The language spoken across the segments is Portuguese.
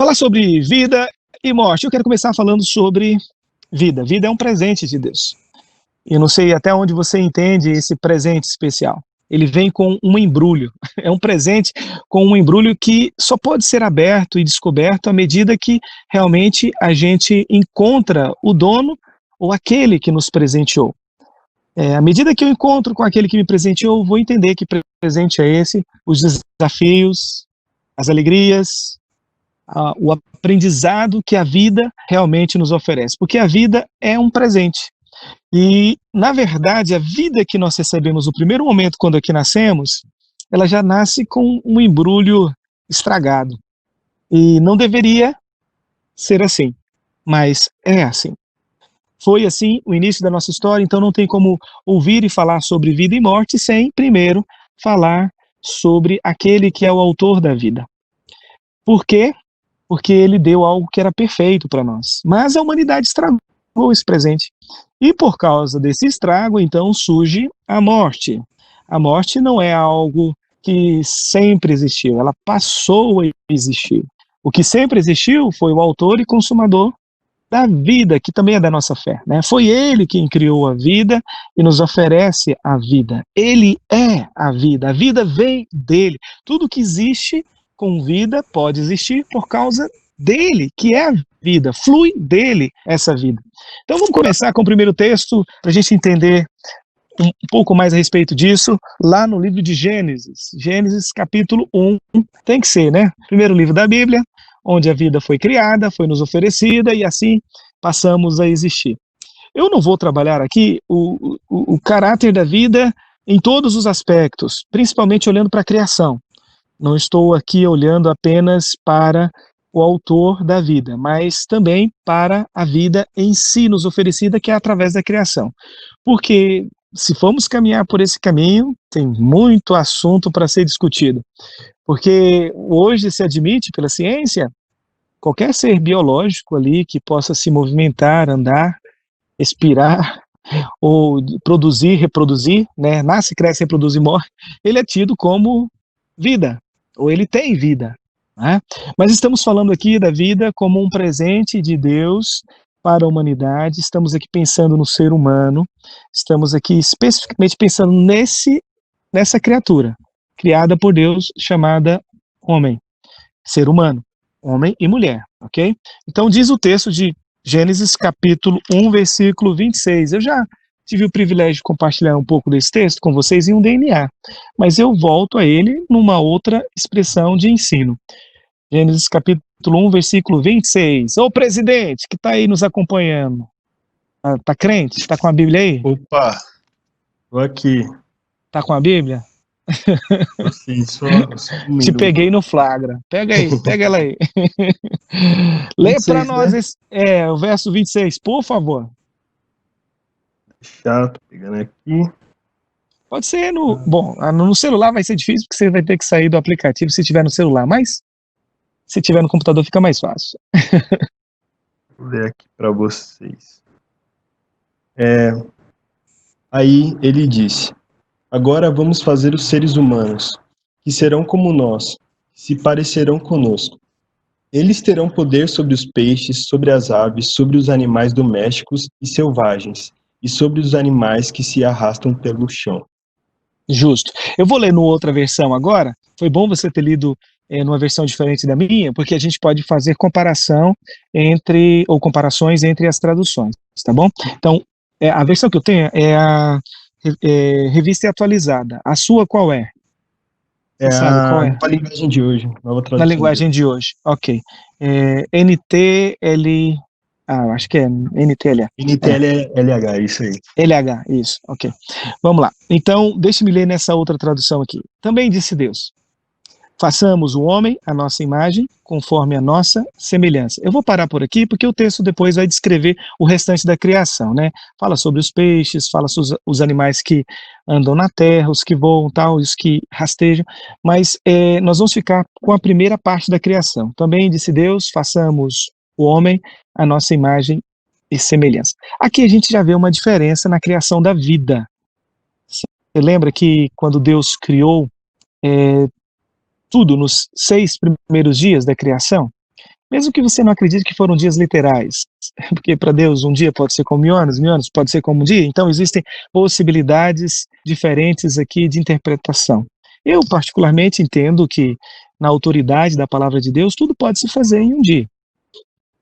falar sobre vida e morte. Eu quero começar falando sobre vida. Vida é um presente de Deus. Eu não sei até onde você entende esse presente especial. Ele vem com um embrulho. É um presente com um embrulho que só pode ser aberto e descoberto à medida que realmente a gente encontra o dono ou aquele que nos presenteou. À medida que eu encontro com aquele que me presenteou, eu vou entender que presente é esse, os desafios, as alegrias, o aprendizado que a vida realmente nos oferece. Porque a vida é um presente. E, na verdade, a vida que nós recebemos no primeiro momento, quando aqui nascemos, ela já nasce com um embrulho estragado. E não deveria ser assim, mas é assim. Foi assim o início da nossa história, então não tem como ouvir e falar sobre vida e morte sem, primeiro, falar sobre aquele que é o autor da vida. Por quê? Porque ele deu algo que era perfeito para nós. Mas a humanidade estragou esse presente. E por causa desse estrago, então, surge a morte. A morte não é algo que sempre existiu, ela passou a existir. O que sempre existiu foi o autor e consumador da vida, que também é da nossa fé, né? Foi ele quem criou a vida e nos oferece a vida. Ele é a vida vem dele. Tudo que existe com vida pode existir por causa dele, que é a vida, flui dele essa vida. Então vamos começar com o primeiro texto, para a gente entender um pouco mais a respeito disso, lá no livro de Gênesis. Gênesis capítulo 1, tem que ser, né? Primeiro livro da Bíblia, onde a vida foi criada, foi nos oferecida e assim passamos a existir. Eu não vou trabalhar aqui o caráter da vida em todos os aspectos, principalmente olhando para a criação. Não estou aqui olhando apenas para o autor da vida, mas também para a vida em si nos oferecida, que é através da criação. Porque se formos caminhar por esse caminho, tem muito assunto para ser discutido. Porque hoje se admite pela ciência, qualquer ser biológico ali que possa se movimentar, andar, respirar, ou produzir, reproduzir, né? Nasce, cresce, reproduz e morre, ele é tido como vida, ou ele tem vida. Né? Mas estamos falando aqui da vida como um presente de Deus para a humanidade, estamos aqui pensando no ser humano, estamos aqui especificamente pensando nessa criatura, criada por Deus, chamada homem, ser humano, homem e mulher, ok? Então diz o texto de Gênesis capítulo 1, versículo 26, eu já tive o privilégio de compartilhar um pouco desse texto com vocês em um DNA, mas eu volto a ele numa outra expressão de ensino. Gênesis capítulo 1, versículo 26. Ô presidente, que está aí nos acompanhando, tá crente? Está com a Bíblia aí? Opa, tô aqui. Tá com a Bíblia? Sim, só um Te minuto. peguei no flagra. Pega aí, pega ela aí. Lê para nós, né? O verso 26, por favor. Chato, pegando aqui. Pode ser Bom, no celular vai ser difícil, porque você vai ter que sair do aplicativo se tiver no celular, mas se tiver no computador fica mais fácil. Vou ler aqui para vocês. Aí ele disse: agora vamos fazer os seres humanos, que serão como nós, se parecerão conosco. Eles terão poder sobre os peixes, sobre as aves, sobre os animais domésticos e selvagens, e sobre os animais que se arrastam pelo chão. Justo. Eu vou ler numa outra versão agora. Foi bom você ter lido numa versão diferente da minha, porque a gente pode fazer comparações entre as traduções, tá bom? Então, a versão que eu tenho é a Revista Atualizada. A sua qual é? Você sabe qual é? A linguagem de hoje. Nova tradução. Na linguagem de hoje, ok. NTL... acho que é NTLH. NTLH, isso aí. LH, isso, ok. Vamos lá. Então, deixe-me ler nessa outra tradução aqui. Também disse Deus: façamos o homem à nossa imagem, conforme a nossa semelhança. Eu vou parar por aqui, porque o texto depois vai descrever o restante da criação, né? Fala sobre os peixes, fala sobre os animais que andam na terra, os que voam, tal, os que rastejam, mas nós vamos ficar com a primeira parte da criação. Também disse Deus: façamos o homem à nossa imagem e semelhança. Aqui a gente já vê uma diferença na criação da vida. Você lembra que quando Deus criou tudo nos 6 primeiros dias da criação? Mesmo que você não acredite que foram dias literais, porque para Deus um dia pode ser como 1000 anos pode ser como um dia, então existem possibilidades diferentes aqui de interpretação. Eu particularmente entendo que na autoridade da palavra de Deus tudo pode se fazer em um dia.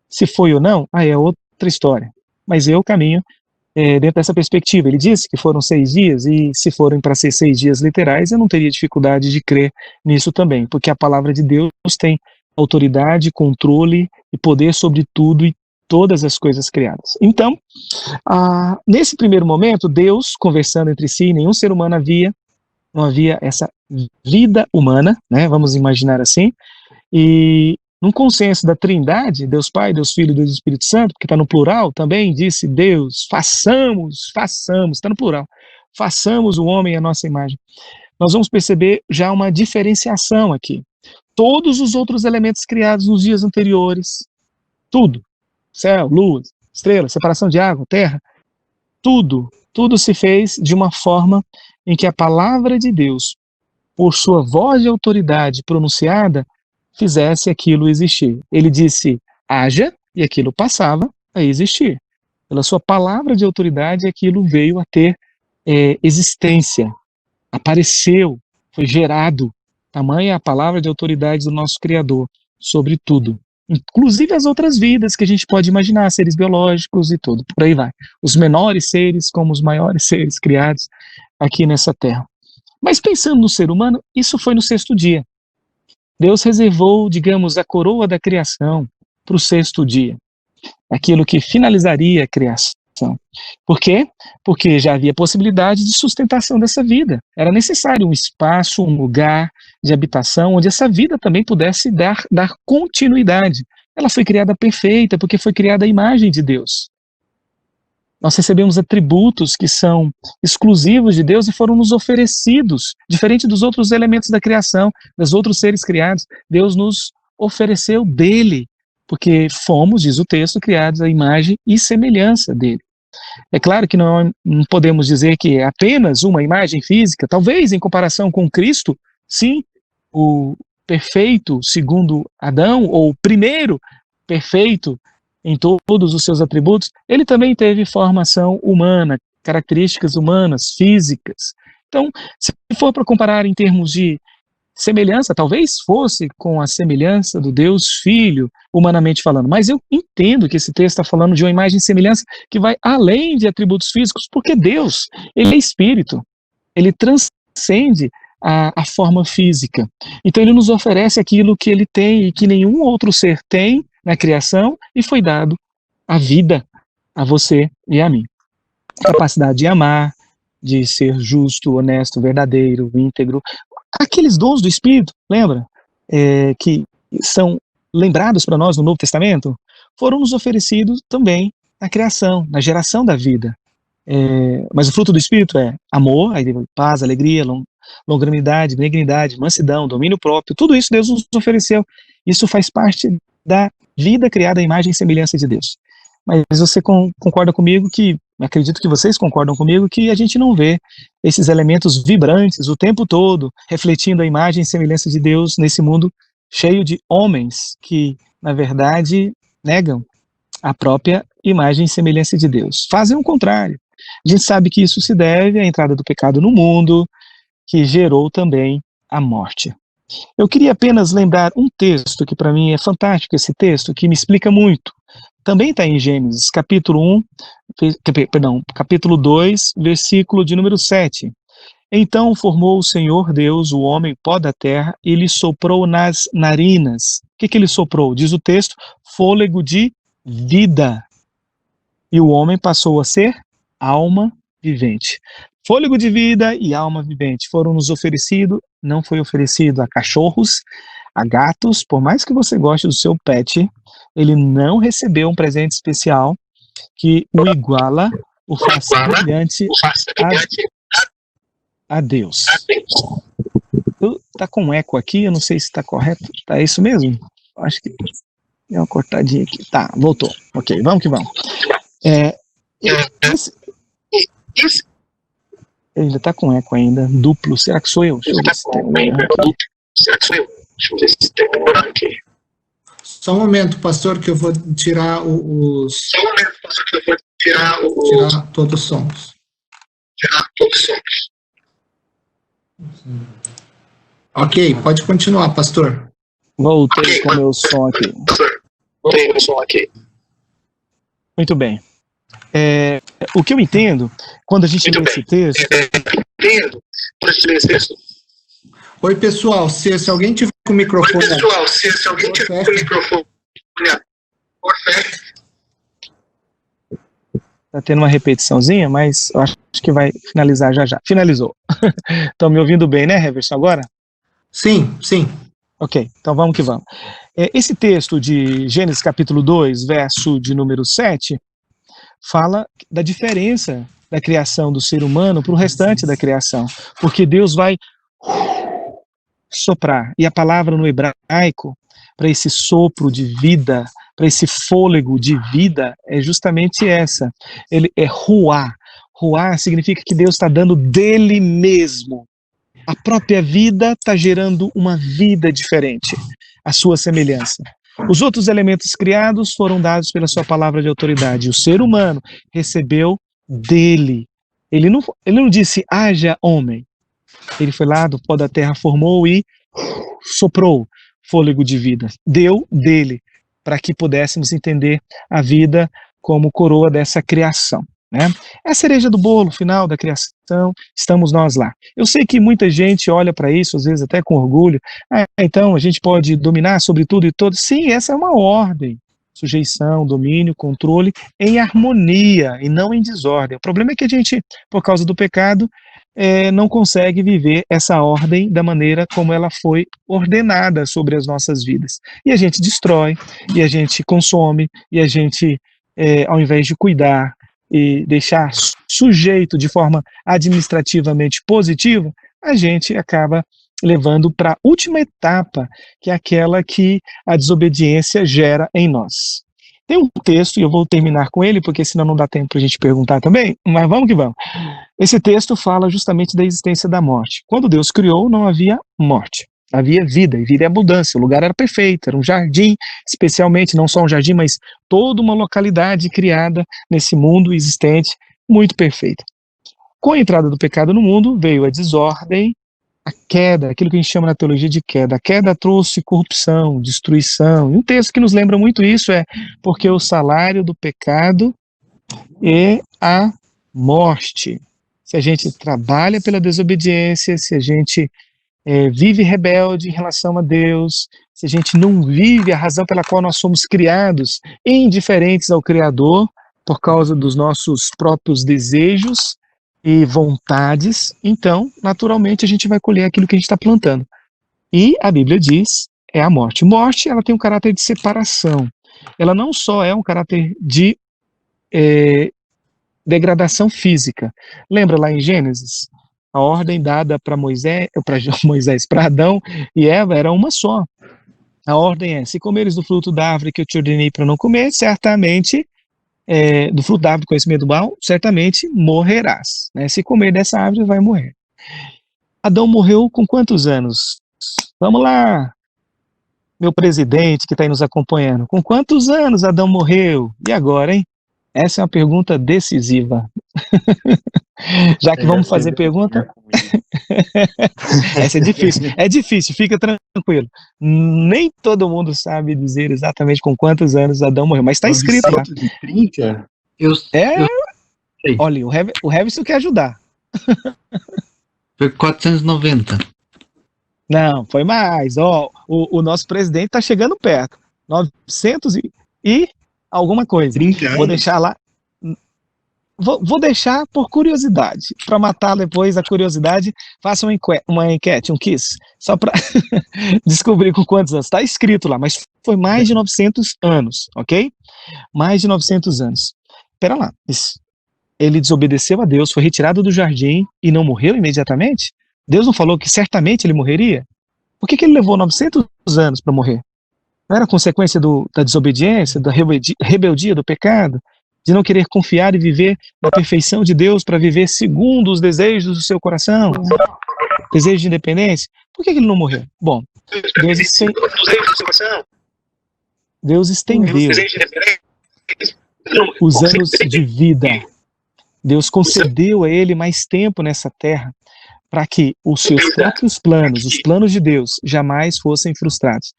Se foi ou não, aí é outra história. Mas eu caminho dentro dessa perspectiva. Ele disse que foram 6 dias, e se forem para ser 6 dias literais, eu não teria dificuldade de crer nisso também, porque a palavra de Deus tem autoridade, controle e poder sobre tudo e todas as coisas criadas. Então, nesse primeiro momento, Deus conversando entre si, nenhum ser humano não havia essa vida humana, né, vamos imaginar assim, e num consenso da Trindade, Deus Pai, Deus Filho e Deus Espírito Santo, que está no plural, também disse Deus, façamos, está no plural, façamos o homem à nossa imagem. Nós vamos perceber já uma diferenciação aqui. Todos os outros elementos criados nos dias anteriores, tudo, céu, lua, estrela, separação de água, terra, tudo se fez de uma forma em que a palavra de Deus, por sua voz de autoridade pronunciada, fizesse aquilo existir. Ele disse, haja, e aquilo passava a existir. Pela sua palavra de autoridade, aquilo veio a ter existência, apareceu, foi gerado. Tamanha a palavra de autoridade do nosso Criador sobre tudo. Inclusive as outras vidas que a gente pode imaginar, seres biológicos e tudo, por aí vai. Os menores seres como os maiores seres criados aqui nessa terra. Mas pensando no ser humano, isso foi no 6º dia. Deus reservou, digamos, a coroa da criação para o 6º dia, aquilo que finalizaria a criação. Por quê? Porque já havia possibilidade de sustentação dessa vida. Era necessário um espaço, um lugar de habitação, onde essa vida também pudesse dar continuidade. Ela foi criada perfeita, porque foi criada à imagem de Deus. Nós recebemos atributos que são exclusivos de Deus e foram nos oferecidos, diferente dos outros elementos da criação, dos outros seres criados. Deus nos ofereceu dele, porque fomos, diz o texto, criados à imagem e semelhança dele. É claro que não podemos dizer que é apenas uma imagem física, talvez em comparação com Cristo, sim, o perfeito segundo Adão, ou o primeiro perfeito em todos os seus atributos, ele também teve formação humana, características humanas, físicas. Então, se for para comparar em termos de semelhança, talvez fosse com a semelhança do Deus Filho, humanamente falando, mas eu entendo que esse texto está falando de uma imagem e semelhança que vai além de atributos físicos, porque Deus, ele é espírito, ele transcende a forma física. Então ele nos oferece aquilo que ele tem e que nenhum outro ser tem na criação, e foi dado a vida a você e a mim. A capacidade de amar, de ser justo, honesto, verdadeiro, íntegro. Aqueles dons do Espírito, lembra? Que são lembrados para nós no Novo Testamento, foram nos oferecidos também na criação, na geração da vida. Mas o fruto do Espírito é amor, paz, alegria, longanimidade, benignidade, mansidão, domínio próprio. Tudo isso Deus nos ofereceu. Isso faz parte da vida criada à imagem e semelhança de Deus. Mas você concorda comigo que, acredito que vocês concordam comigo, que a gente não vê esses elementos vibrantes o tempo todo, refletindo a imagem e semelhança de Deus nesse mundo cheio de homens que, na verdade, negam a própria imagem e semelhança de Deus. Fazem o contrário. A gente sabe que isso se deve à entrada do pecado no mundo, que gerou também a morte. Eu queria apenas lembrar um texto que para mim é fantástico, esse texto, que me explica muito. Também está em Gênesis, capítulo 2, versículo de número 7. Então formou o Senhor Deus o homem pó da terra e lhe soprou nas narinas. O que ele soprou? Diz o texto, fôlego de vida. E o homem passou a ser alma vivente. Fôlego de vida e alma vivente foram nos oferecidos, não foi oferecido a cachorros, a gatos, por mais que você goste do seu pet, ele não recebeu um presente especial que o iguala, o faz semelhante a Deus. Tá com eco aqui, eu não sei se está correto. Tá isso mesmo? Acho que deu uma cortadinha aqui. Tá, voltou. Ok, vamos que vamos. Ele ainda tá com eco ainda, duplo. Será que sou eu? Deixa eu ver se tem um erro aqui. Só um momento, pastor, que eu vou tirar tirar todos os sons. Ok, pode continuar, pastor. Voltei com o meu som aqui. Muito bem. O que eu entendo, quando a gente lê esse texto... Oi, pessoal, se alguém tiver com o microfone... Tá tendo uma repetiçãozinha, mas eu acho que vai finalizar já. Finalizou. Estão me ouvindo bem, né, Heverson, agora? Sim. Ok, então vamos que vamos. Esse texto de Gênesis capítulo 2, verso de número 7, fala da diferença da criação do ser humano para o restante da criação, porque Deus vai soprar, e a palavra no hebraico, para esse sopro de vida, para esse fôlego de vida, é justamente essa. Ele é ruá. Ruá significa que Deus está dando dele mesmo. A própria vida está gerando uma vida diferente, a sua semelhança. Os outros elementos criados foram dados pela sua palavra de autoridade. O ser humano recebeu dele. Ele não disse, haja homem. Ele foi lá do pó da terra, formou e soprou fôlego de vida. Deu dele, para que pudéssemos entender a vida como coroa dessa criação, né? É a cereja do bolo final da criação, estamos nós lá. Eu sei que muita gente olha para isso, às vezes até com orgulho, então a gente pode dominar sobre tudo e todos. Sim, essa é uma ordem, sujeição, domínio, controle, em harmonia e não em desordem. O problema é que a gente, por causa do pecado, não consegue viver essa ordem da maneira como ela foi ordenada sobre as nossas vidas. E a gente destrói, e a gente consome, e a gente, ao invés de cuidar e deixar sujeito de forma administrativamente positiva, a gente acaba levando para a última etapa, que é aquela que a desobediência gera em nós. Tem um texto, e eu vou terminar com ele, porque senão não dá tempo para a gente perguntar também, mas vamos que vamos. Esse texto fala justamente da existência da morte. Quando Deus criou, não havia morte, havia vida, e vida é abundância. O lugar era perfeito, era um jardim, especialmente, não só um jardim, mas toda uma localidade criada nesse mundo existente, muito perfeita. Com a entrada do pecado no mundo, veio a desordem, a queda, aquilo que a gente chama na teologia de queda. A queda trouxe corrupção, destruição. E um texto que nos lembra muito isso é porque o salário do pecado é a morte. Se a gente trabalha pela desobediência, se a gente vive rebelde em relação a Deus, se a gente não vive a razão pela qual nós somos criados, indiferentes ao Criador, por causa dos nossos próprios desejos e vontades, então, naturalmente, a gente vai colher aquilo que a gente está plantando. E a Bíblia diz, é a morte. Morte, ela tem um caráter de separação. Ela não só é um caráter de degradação física. Lembra lá em Gênesis? A ordem dada para para Adão e Eva era uma só. A ordem é, se comeres do fruto da árvore que eu te ordenei para não comer, certamente, do fruto da árvore do conhecimento do mal, certamente morrerás. Né? Se comer dessa árvore, vai morrer. Adão morreu com quantos anos? Vamos lá, meu presidente que está aí nos acompanhando. Com quantos anos Adão morreu? E agora, hein? Essa é uma pergunta decisiva. Já que vamos fazer pergunta... Essa é difícil. É difícil, fica tranquilo. Nem todo mundo sabe dizer exatamente com quantos anos Adão morreu, mas está escrito lá. 930? Olha, o Heverson quer ajudar. Foi 490. Não, foi mais. O nosso presidente está chegando perto. 900 e alguma coisa. 30 anos. Vou deixar lá. Vou deixar por curiosidade. Para matar depois a curiosidade, faça uma enquete, um quiz, só para descobrir com quantos anos. Está escrito lá, mas foi mais de 900 anos, ok? Mais de 900 anos. Espera lá. Ele desobedeceu a Deus, foi retirado do jardim e não morreu imediatamente? Deus não falou que certamente ele morreria? Por que ele levou 900 anos para morrer? Não era consequência da desobediência, da rebeldia, do pecado? De não querer confiar e viver na perfeição de Deus para viver segundo os desejos do seu coração? Desejo de independência? Por que ele não morreu? Bom, Deus Deus estendeu os anos de vida. Deus concedeu a ele mais tempo nessa terra para que os seus próprios planos, os planos de Deus, jamais fossem frustrados.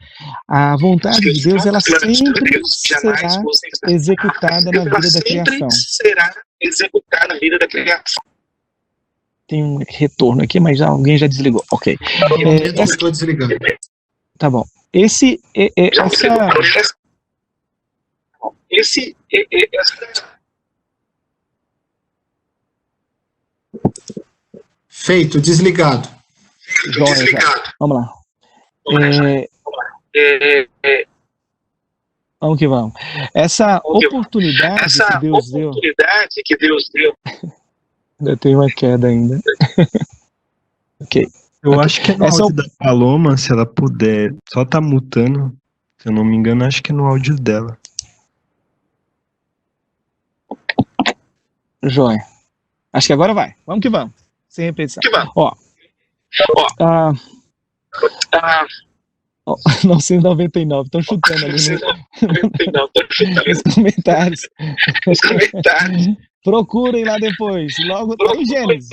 A vontade de Deus, ela sempre será executada na vida da criação. Tem um retorno aqui, mas alguém já desligou. Ok. Eu estou desligando. Tá bom. Feito, desligado. Joia, vamos lá. Vamos que vamos. Essa oportunidade que Deus deu. Ainda tem uma queda ainda. Ok. Eu acho que é no áudio da Paloma, se ela puder. Só tá mutando. Se eu não me engano, acho que é no áudio dela. Joia. Acho que agora vai. Vamos que vamos. Sem repetição. 999. Estão chutando ali nos comentários. Procurem lá depois. Logo tem Gênesis.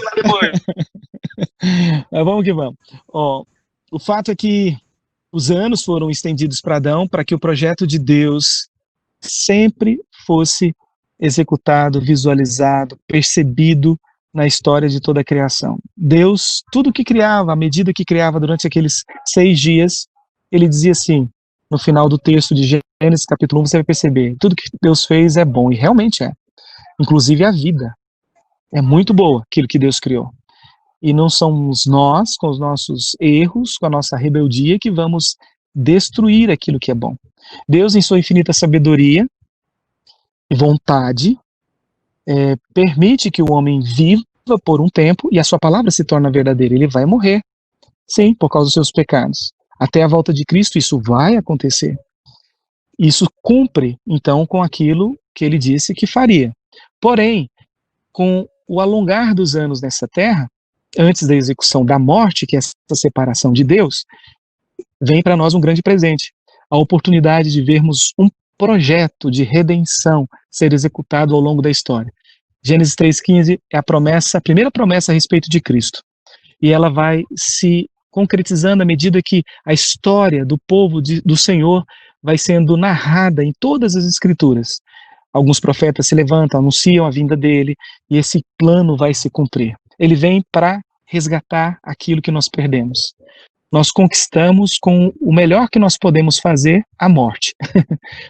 Mas vamos que vamos. O fato é que os anos foram estendidos para Adão para que o projeto de Deus sempre fosse executado, visualizado, percebido na história de toda a criação. Deus, tudo que criava, à medida que criava durante aqueles 6 dias, ele dizia assim, no final do texto de Gênesis capítulo 1, você vai perceber, tudo que Deus fez é bom, e realmente é. Inclusive a vida. É muito boa aquilo que Deus criou. E não somos nós, com os nossos erros, com a nossa rebeldia, que vamos destruir aquilo que é bom. Deus, em sua infinita sabedoria e vontade, permite que o homem viva por um tempo e a sua palavra se torna verdadeira. Ele vai morrer, sim, por causa dos seus pecados. Até a volta de Cristo isso vai acontecer. Isso cumpre, então, com aquilo que ele disse que faria. Porém, com o alongar dos anos nessa terra, antes da execução da morte, que é essa separação de Deus, vem para nós um grande presente. A oportunidade de vermos um projeto de redenção ser executado ao longo da história. Gênesis 3,15 é a primeira promessa a respeito de Cristo. E ela vai se concretizando à medida que a história do povo do Senhor vai sendo narrada em todas as Escrituras. Alguns profetas se levantam, anunciam a vinda dele, e esse plano vai se cumprir. Ele vem para resgatar aquilo que nós perdemos. Nós conquistamos com o melhor que nós podemos fazer, a morte.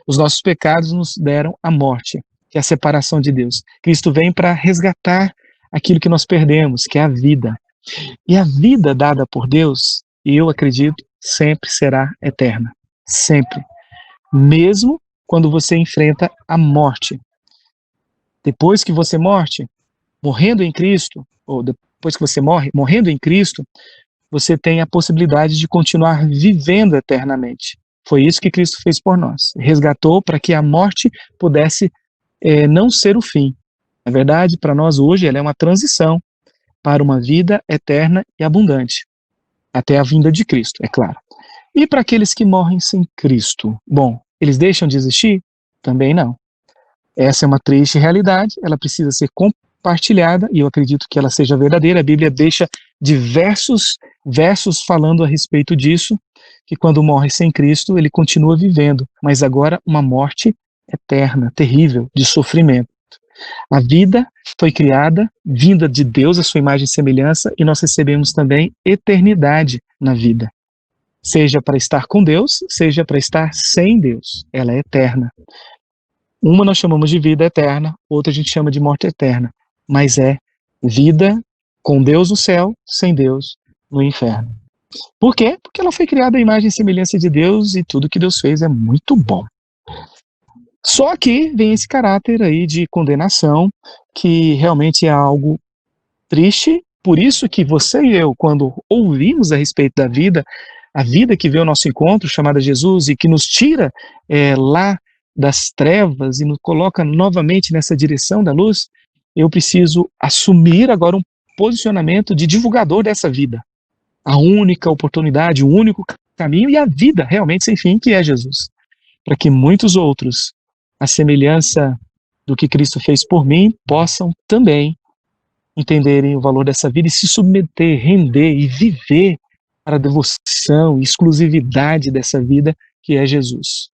Os nossos pecados nos deram a morte, que é a separação de Deus. Cristo vem para resgatar aquilo que nós perdemos, que é a vida. E a vida dada por Deus, eu acredito, sempre será eterna. Sempre. Mesmo quando você enfrenta a morte. Depois que você morrendo em Cristo, ou depois que você morre, morrendo em Cristo, você tem a possibilidade de continuar vivendo eternamente. Foi isso que Cristo fez por nós. Resgatou para que a morte pudesse não ser o fim. Na verdade, para nós hoje, ela é uma transição para uma vida eterna e abundante. Até a vinda de Cristo, é claro. E para aqueles que morrem sem Cristo? Bom, eles deixam de existir? Também não. Essa é uma triste realidade, ela precisa ser compartilhada, e eu acredito que ela seja verdadeira. A Bíblia deixa diversos versos falando a respeito disso, que quando morre sem Cristo, ele continua vivendo, mas agora uma morte eterna, terrível, de sofrimento. A vida foi criada, vinda de Deus, a sua imagem e semelhança, e nós recebemos também eternidade na vida. Seja para estar com Deus, seja para estar sem Deus. Ela é eterna. Uma nós chamamos de vida eterna, outra a gente chama de morte eterna. Mas é vida com Deus no céu, sem Deus no inferno. Por quê? Porque ela foi criada à imagem e semelhança de Deus e tudo que Deus fez é muito bom. Só que vem esse caráter aí de condenação, que realmente é algo triste. Por isso que você e eu, quando ouvimos a respeito da vida, a vida que veio ao nosso encontro, chamada Jesus, e que nos tira lá das trevas e nos coloca novamente nessa direção da luz, eu preciso assumir agora um posicionamento de divulgador dessa vida. A única oportunidade, o único caminho e a vida realmente sem fim, que é Jesus. para que muitos outros, à semelhança do que Cristo fez por mim, possam também entenderem o valor dessa vida e se submeter, render e viver para a devoção e exclusividade dessa vida que é Jesus.